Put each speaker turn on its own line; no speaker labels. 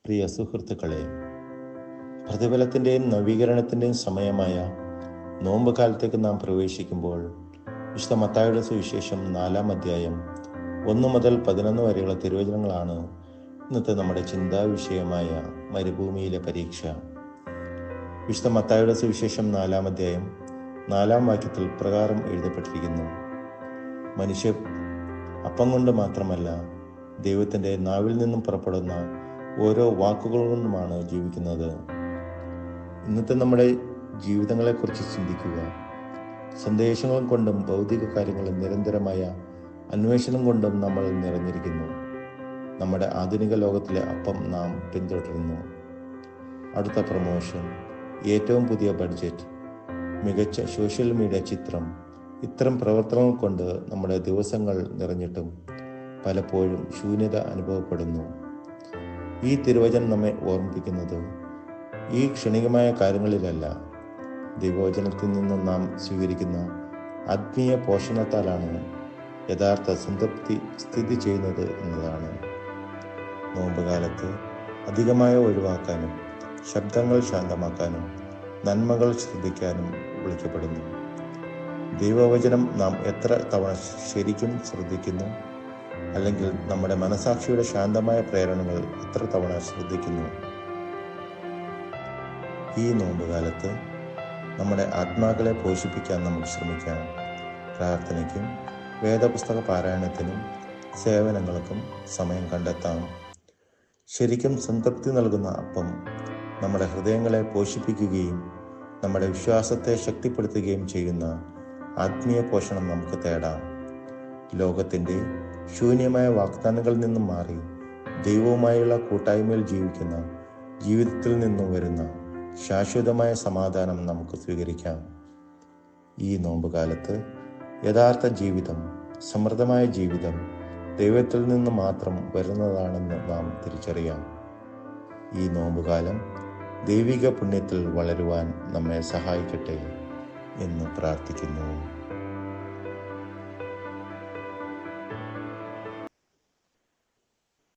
പ്രിയ സുഹൃത്തുക്കളെ, പ്രതിഫലത്തിൻ്റെയും നവീകരണത്തിൻ്റെയും സമയമായ നോമ്പ് കാലത്തേക്ക് നാം പ്രവേശിക്കുമ്പോൾ വിശുദ്ധ മത്തായിയുടെ സുവിശേഷം 4-ാം അധ്യായം 1 മുതൽ 11 വരെയുള്ള തിരുവചനങ്ങളാണ് ഇന്നത്തെ നമ്മുടെ ചിന്താ വിഷയമായ മരുഭൂമിയിലെ പരീക്ഷ. വിശുദ്ധ മത്തായിയുടെ സുവിശേഷം 4-ാം അധ്യായം 4-ാം വാക്യത്തിൽ പ്രകാരം എഴുതപ്പെട്ടിരിക്കുന്നു: മനുഷ്യ അപ്പം കൊണ്ട് മാത്രമല്ല, ദൈവത്തിൻ്റെ നാവിൽ നിന്നും പുറപ്പെടുന്ന ഓരോ വാക്കുകൾ കൊണ്ടുമാണ് ജീവിക്കുന്നത്. ഇന്നത്തെ നമ്മുടെ ജീവിതങ്ങളെക്കുറിച്ച് ചിന്തിക്കുക. സന്ദേശങ്ങൾ കൊണ്ടും ഭൗതിക കാര്യങ്ങളും നിരന്തരമായ അന്വേഷണം കൊണ്ടും നമ്മൾ നിറഞ്ഞിരിക്കുന്നു. നമ്മുടെ ആധുനിക ലോകത്തിലെ അപ്പം നാം പിന്തുടരുന്നു. അടുത്ത പ്രമോഷൻ, ഏറ്റവും പുതിയ ബഡ്ജറ്റ്, മികച്ച സോഷ്യൽ മീഡിയ ചിത്രം, ഇത്തരം പ്രവർത്തനങ്ങൾ കൊണ്ട് നമ്മുടെ ദിവസങ്ങൾ നിറഞ്ഞിട്ടും പലപ്പോഴും ശൂന്യത അനുഭവപ്പെടുന്നു. ഈ തിരുവചനം നമ്മെ ഓർമ്മിപ്പിക്കുന്നത് ഈ ക്ഷണികമായ കാര്യങ്ങളിലല്ല, ദൈവവചനത്തിൽ നിന്നും നാം സ്വീകരിക്കുന്ന ആത്മീയ പോഷണത്താലാണ് യഥാർത്ഥ സംതൃപ്തി സ്ഥിതി ചെയ്യുന്നത് എന്നതാണ്. നോമ്പുകാലത്ത് അധികമായ ഒഴിവാക്കാനും ശബ്ദങ്ങൾ ശാന്തമാക്കാനും നന്മകൾ ശ്രദ്ധിക്കാനും വിളിക്കപ്പെടുന്നു. ദൈവവചനം നാം എത്ര തവണ ശരിക്കും ശ്രദ്ധിക്കുന്നു, അല്ലെങ്കിൽ നമ്മുടെ മനസാക്ഷിയുടെ ശാന്തമായ പ്രേരണകൾ എത്ര തവണ ശ്രദ്ധിക്കുന്നു? ഈ നോമ്പുകാലത്ത് നമ്മുടെ ആത്മാക്കളെ പോഷിപ്പിക്കാൻ നമുക്ക് ശ്രമിക്കാം. പ്രാർത്ഥനയ്ക്കും വേദപുസ്തക പാരായണത്തിനും സേവനങ്ങൾക്കും സമയം കണ്ടെത്താം. ശരിക്കും സംതൃപ്തി നൽകുന്ന അപ്പം നമ്മുടെ ഹൃദയങ്ങളെ പോഷിപ്പിക്കുകയും നമ്മുടെ വിശ്വാസത്തെ ശക്തിപ്പെടുത്തുകയും ചെയ്യുന്ന ആത്മീയ പോഷണം നമുക്ക് തേടാം. ലോകത്തിൻ്റെ ശൂന്യമായ വാഗ്ദാനങ്ങളിൽ നിന്നും മാറി ദൈവവുമായുള്ള കൂട്ടായ്മയിൽ ജീവിക്കുന്ന ജീവിതത്തിൽ നിന്നും വരുന്ന ശാശ്വതമായ സമാധാനം നമുക്ക് സ്വീകരിക്കാം. ഈ നോമ്പുകാലത്ത് യഥാർത്ഥ ജീവിതം, സമൃദ്ധമായ ജീവിതം ദൈവത്തിൽ നിന്ന് മാത്രം വരുന്നതാണെന്ന് നാം തിരിച്ചറിയാം. ഈ നോമ്പുകാലം ദൈവിക പുണ്യത്തിൽ വളരുവാൻ നമ്മെ സഹായിക്കട്ടെ എന്ന് പ്രാർത്ഥിക്കുന്നു.